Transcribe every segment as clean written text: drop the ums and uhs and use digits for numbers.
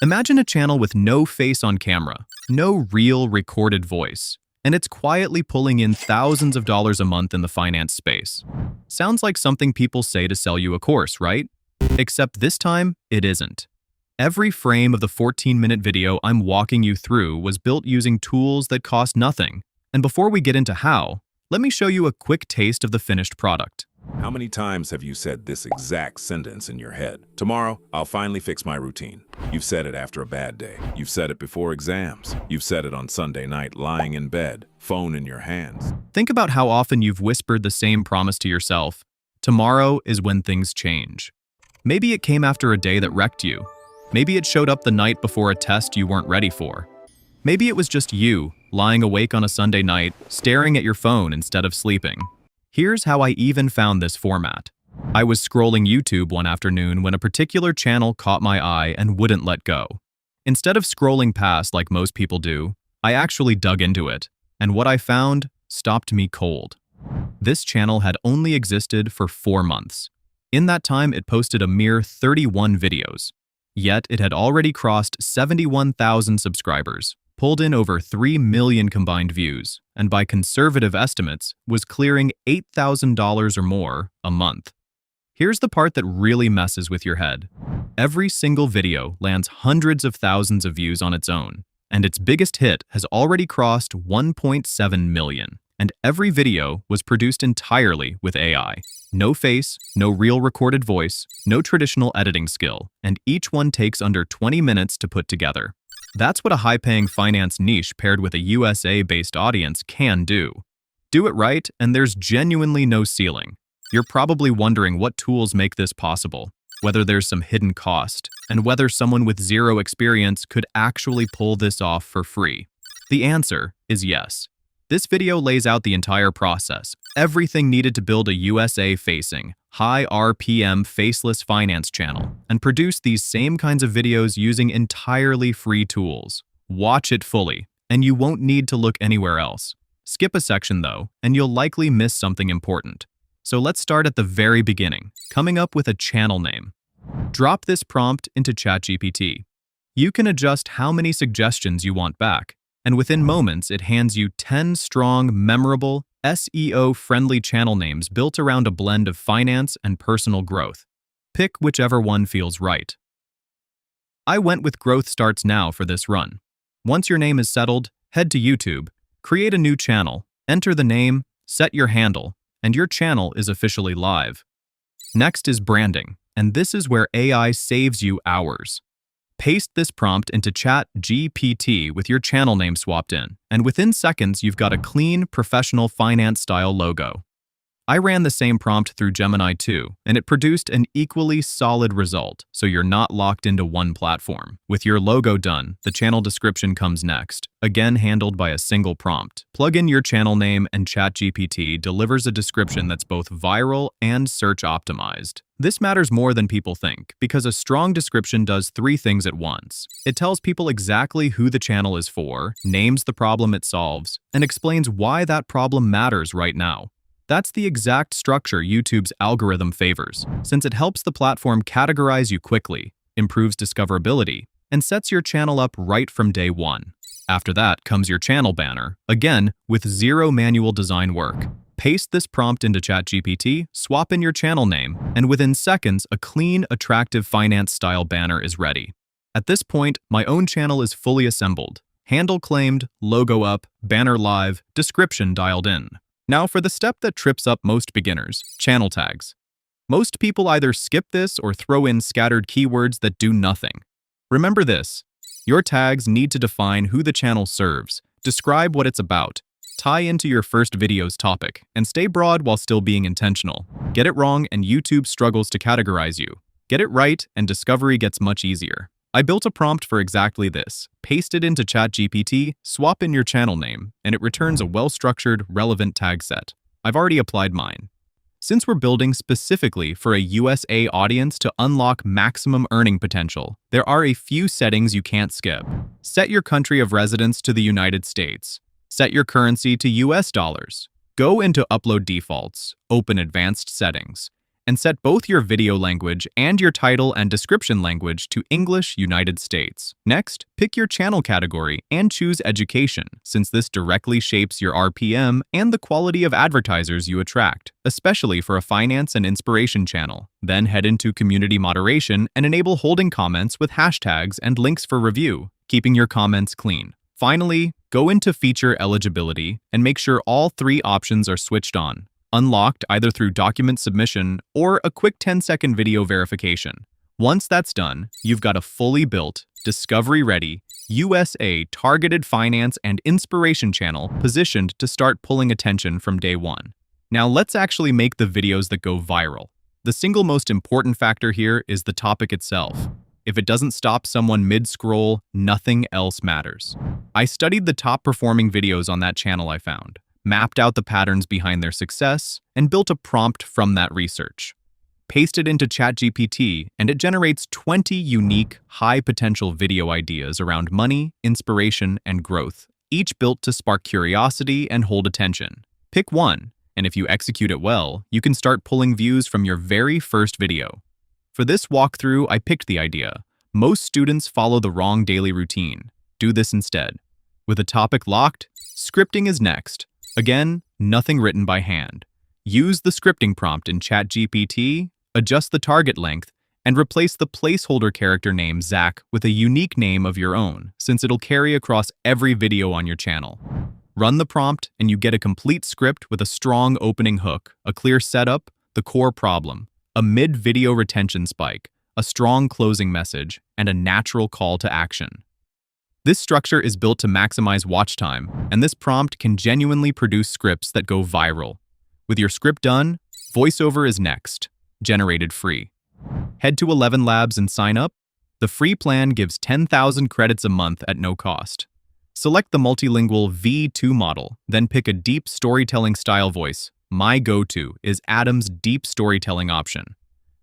Imagine a channel with no face on camera, no real recorded voice, and it's quietly pulling in thousands of dollars a month in the finance space. Sounds like something people say to sell you a course, right? Except this time, it isn't. Every frame of the 14-minute video I'm walking you through was built using tools that cost nothing. And before we get into how, let me show you a quick taste of the finished product. How many times have you said this exact sentence in your head? Tomorrow, I'll finally fix my routine. You've said it after a bad day. You've said it before exams. You've said it on Sunday night, lying in bed, phone in your hands. Think about how often you've whispered the same promise to yourself. Tomorrow is when things change. Maybe it came after a day that wrecked you. Maybe it showed up the night before a test you weren't ready for. Maybe it was just you, lying awake on a Sunday night, staring at your phone instead of sleeping. Here's how I even found this format. I was scrolling YouTube one afternoon when a particular channel caught my eye and wouldn't let go. Instead of scrolling past like most people do, I actually dug into it, and what I found stopped me cold. This channel had only existed for 4 months. In that time, it posted a mere 31 videos. Yet it had already crossed 71,000 subscribers, pulled in over 3 million combined views, and by conservative estimates, was clearing $8,000 or more a month. Here's the part that really messes with your head. Every single video lands hundreds of thousands of views on its own, and its biggest hit has already crossed 1.7 million. And every video was produced entirely with AI. No face, no real recorded voice, no traditional editing skill, and each one takes under 20 minutes to put together. That's what a high-paying finance niche paired with a USA-based audience can do. Do it right, and there's genuinely no ceiling. You're probably wondering what tools make this possible, whether there's some hidden cost, and whether someone with zero experience could actually pull this off for free. The answer is yes. This video lays out the entire process, everything needed to build a USA-facing, high RPM faceless finance channel, and produce these same kinds of videos using entirely free tools. Watch it fully, and you won't need to look anywhere else. Skip a section though, and you'll likely miss something important. So let's start at the very beginning, coming up with a channel name. Drop this prompt into ChatGPT. You can adjust how many suggestions you want back, and within moments, it hands you 10 strong, memorable, SEO-friendly channel names built around a blend of finance and personal growth. Pick whichever one feels right. I went with Growth Starts Now for this run. Once your name is settled, head to YouTube, create a new channel, enter the name, set your handle, and your channel is officially live. Next is branding, and this is where AI saves you hours. Paste this prompt into ChatGPT with your channel name swapped in, and within seconds you've got a clean, professional finance-style logo. I ran the same prompt through Gemini too, and it produced an equally solid result, so you're not locked into one platform. With your logo done, the channel description comes next, again handled by a single prompt. Plug in your channel name and ChatGPT delivers a description that's both viral and search-optimized. This matters more than people think, because a strong description does 3 things at once. It tells people exactly who the channel is for, names the problem it solves, and explains why that problem matters right now. That's the exact structure YouTube's algorithm favors, since it helps the platform categorize you quickly, improves discoverability, and sets your channel up right from day one. After that comes your channel banner, again with zero manual design work. Paste this prompt into ChatGPT, swap in your channel name, and within seconds, a clean, attractive finance-style banner is ready. At this point, my own channel is fully assembled. Handle claimed, logo up, banner live, description dialed in. Now for the step that trips up most beginners, channel tags. Most people either skip this or throw in scattered keywords that do nothing. Remember this, your tags need to define who the channel serves, describe what it's about, tie into your first video's topic, and stay broad while still being intentional. Get it wrong and YouTube struggles to categorize you. Get it right and discovery gets much easier. I built a prompt for exactly this, paste it into ChatGPT, swap in your channel name, and it returns a well-structured, relevant tag set. I've already applied mine. Since we're building specifically for a USA audience to unlock maximum earning potential, there are a few settings you can't skip. Set your country of residence to the United States. Set your currency to US dollars. Go into Upload Defaults, open Advanced Settings, and set both your video language and your title and description language to English United States. Next, pick your channel category and choose education, since this directly shapes your RPM and the quality of advertisers you attract, especially for a finance and inspiration channel. Then head into community moderation and enable holding comments with hashtags and links for review, keeping your comments clean. Finally, go into feature eligibility and make sure all 3 options are switched on, unlocked either through document submission or a quick 10-second video verification. Once that's done, you've got a fully built, discovery-ready, USA targeted finance and inspiration channel positioned to start pulling attention from day one. Now let's actually make the videos that go viral. The single most important factor here is the topic itself. If it doesn't stop someone mid-scroll, nothing else matters. I studied the top performing videos on that channel I found, mapped out the patterns behind their success, and built a prompt from that research. Paste it into ChatGPT, and it generates 20 unique, high-potential video ideas around money, inspiration, and growth, each built to spark curiosity and hold attention. Pick one, and if you execute it well, you can start pulling views from your very first video. For this walkthrough, I picked the idea. Most students follow the wrong daily routine. Do this instead. With a topic locked, scripting is next. Again, nothing written by hand. Use the scripting prompt in ChatGPT, adjust the target length, and replace the placeholder character name Zach with a unique name of your own, since it'll carry across every video on your channel. Run the prompt, and you get a complete script with a strong opening hook, a clear setup, the core problem, a mid-video retention spike, a strong closing message, and a natural call to action. This structure is built to maximize watch time, and this prompt can genuinely produce scripts that go viral. With your script done, voiceover is next, generated free. Head to 11 Labs and sign up. The free plan gives 10,000 credits a month at no cost. Select the multilingual V2 model, then pick a deep storytelling style voice. My go-to is Adam's deep storytelling option.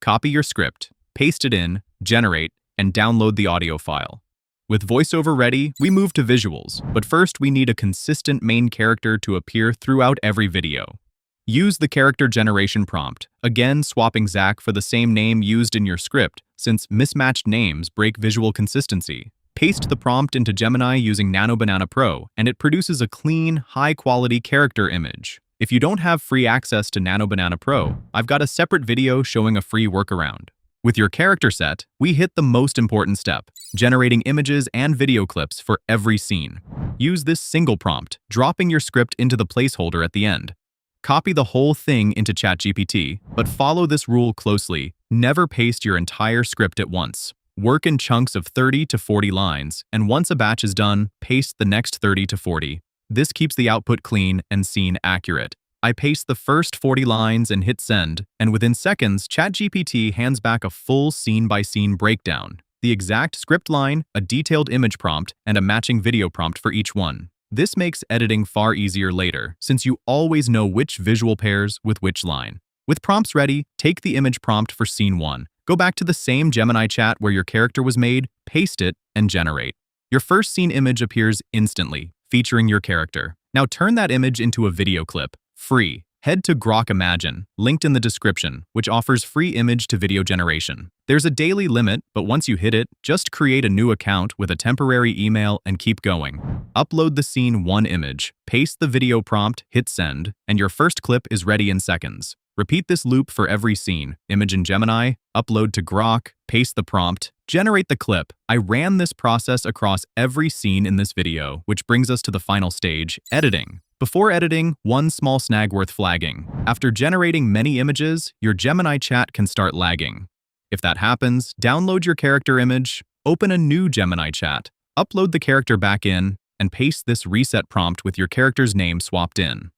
Copy your script, paste it in, generate, and download the audio file. With voiceover ready, we move to visuals, but first we need a consistent main character to appear throughout every video. Use the character generation prompt, again swapping Zach for the same name used in your script, since mismatched names break visual consistency. Paste the prompt into Gemini using Nano Banana Pro, and it produces a clean, high-quality character image. If you don't have free access to Nano Banana Pro, I've got a separate video showing a free workaround. With your character set, we hit the most important step, generating images and video clips for every scene. Use this single prompt, dropping your script into the placeholder at the end. Copy the whole thing into ChatGPT, but follow this rule closely. Never paste your entire script at once. Work in chunks of 30 to 40 lines, and once a batch is done, paste the next 30 to 40. This keeps the output clean and scene accurate. I paste the first 40 lines and hit send, and within seconds, ChatGPT hands back a full scene-by-scene breakdown, the exact script line, a detailed image prompt, and a matching video prompt for each one. This makes editing far easier later, since you always know which visual pairs with which line. With prompts ready, take the image prompt for scene 1. Go back to the same Gemini chat where your character was made, paste it, and generate. Your first scene image appears instantly, featuring your character. Now turn that image into a video clip, free. Head to Grok Imagine, linked in the description, which offers free image to video generation. There's a daily limit, but once you hit it, just create a new account with a temporary email and keep going. Upload the scene 1 image, paste the video prompt, hit send, and your first clip is ready in seconds. Repeat this loop for every scene. Image in Gemini, upload to Grok, paste the prompt, generate the clip. I ran this process across every scene in this video, which brings us to the final stage, editing. Before editing, one small snag worth flagging. After generating many images, your Gemini chat can start lagging. If that happens, download your character image, open a new Gemini chat, upload the character back in, and paste this reset prompt with your character's name swapped in.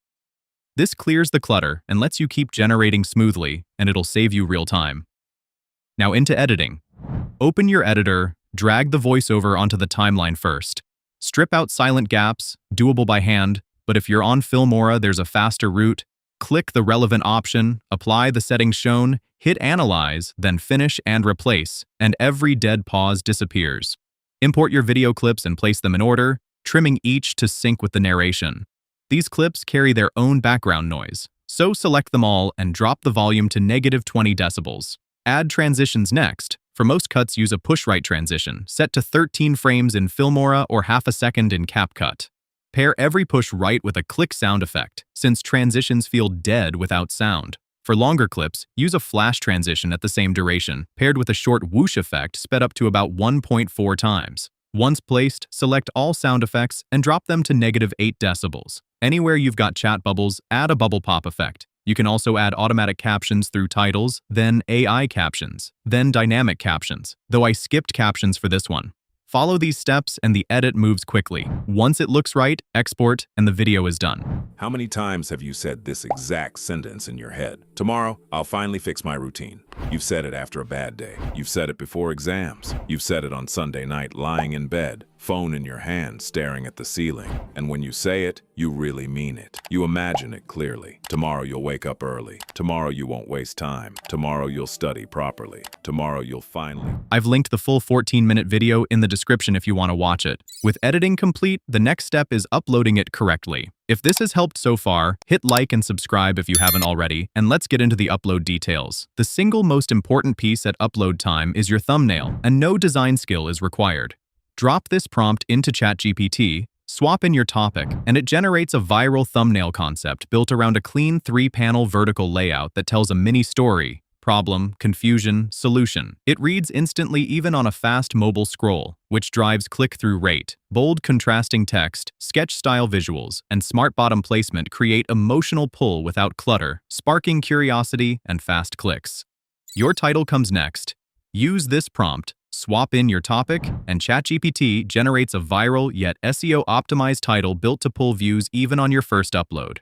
This clears the clutter and lets you keep generating smoothly, and it'll save you real time. Now into editing. Open your editor, drag the voiceover onto the timeline first. Strip out silent gaps, doable by hand, but if you're on Filmora, there's a faster route. Click the relevant option, apply the settings shown, hit Analyze, then Finish and Replace, and every dead pause disappears. Import your video clips and place them in order, trimming each to sync with the narration. These clips carry their own background noise, So select them all and drop the volume to -20 decibels. Add transitions next. For most cuts, use a push-right transition, set to 13 frames in Filmora or half a second in CapCut. Pair every push right with a click sound effect, since transitions feel dead without sound. For longer clips, use a flash transition at the same duration, paired with a short whoosh effect sped up to about 1.4 times. Once placed, select all sound effects and drop them to -8 decibels. Anywhere you've got chat bubbles, add a bubble pop effect. You can also add automatic captions through titles, then AI captions, then dynamic captions, though I skipped captions for this one. Follow these steps and the edit moves quickly. Once it looks right, export, and the video is done. How many times have you said this exact sentence in your head? Tomorrow, I'll finally fix my routine. You've said it after a bad day. You've said it before exams. You've said it on Sunday night lying in bed, phone in your hand, staring at the ceiling. And when you say it, you really mean it. You imagine it clearly. Tomorrow you'll wake up early. Tomorrow you won't waste time. Tomorrow you'll study properly. Tomorrow you'll finally... I've linked the full 14-minute video in the description if you want to watch it. With editing complete, the next step is uploading it correctly. If this has helped so far, hit like and subscribe if you haven't already, and let's get into the upload details. The single most important piece at upload time is your thumbnail, and no design skill is required. Drop this prompt into ChatGPT, swap in your topic, and it generates a viral thumbnail concept built around a clean 3-panel vertical layout that tells a mini story. Problem, confusion, solution. It reads instantly even on a fast mobile scroll, which drives click-through rate. Bold contrasting text, sketch-style visuals, and smart bottom placement create emotional pull without clutter, sparking curiosity and fast clicks. Your title comes next. Use this prompt, swap in your topic, and ChatGPT generates a viral yet SEO-optimized title built to pull views even on your first upload.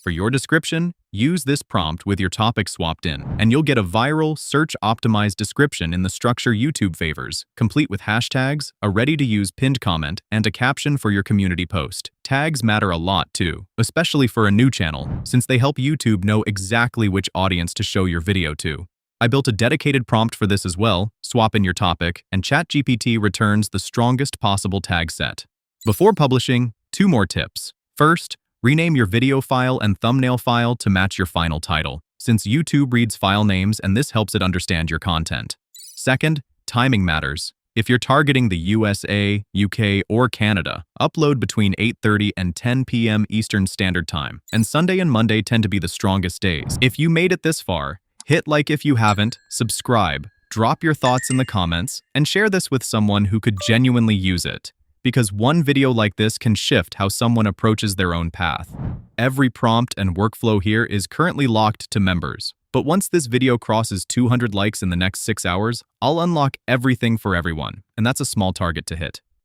For your description, use this prompt with your topic swapped in, and you'll get a viral, search-optimized description in the structure YouTube favors, complete with hashtags, a ready-to-use pinned comment, and a caption for your community post. Tags matter a lot too, especially for a new channel, since they help YouTube know exactly which audience to show your video to. I built a dedicated prompt for this as well, swap in your topic, and ChatGPT returns the strongest possible tag set. Before publishing, 2 more tips. First, rename your video file and thumbnail file to match your final title, since YouTube reads file names and this helps it understand your content. Second, timing matters. If you're targeting the USA, UK, or Canada, upload between 8:30 and 10 p.m. Eastern Standard Time, and Sunday and Monday tend to be the strongest days. If you made it this far, hit like if you haven't, subscribe, drop your thoughts in the comments, and share this with someone who could genuinely use it. Because one video like this can shift how someone approaches their own path. Every prompt and workflow here is currently locked to members. But once this video crosses 200 likes in the next 6 hours, I'll unlock everything for everyone, and that's a small target to hit.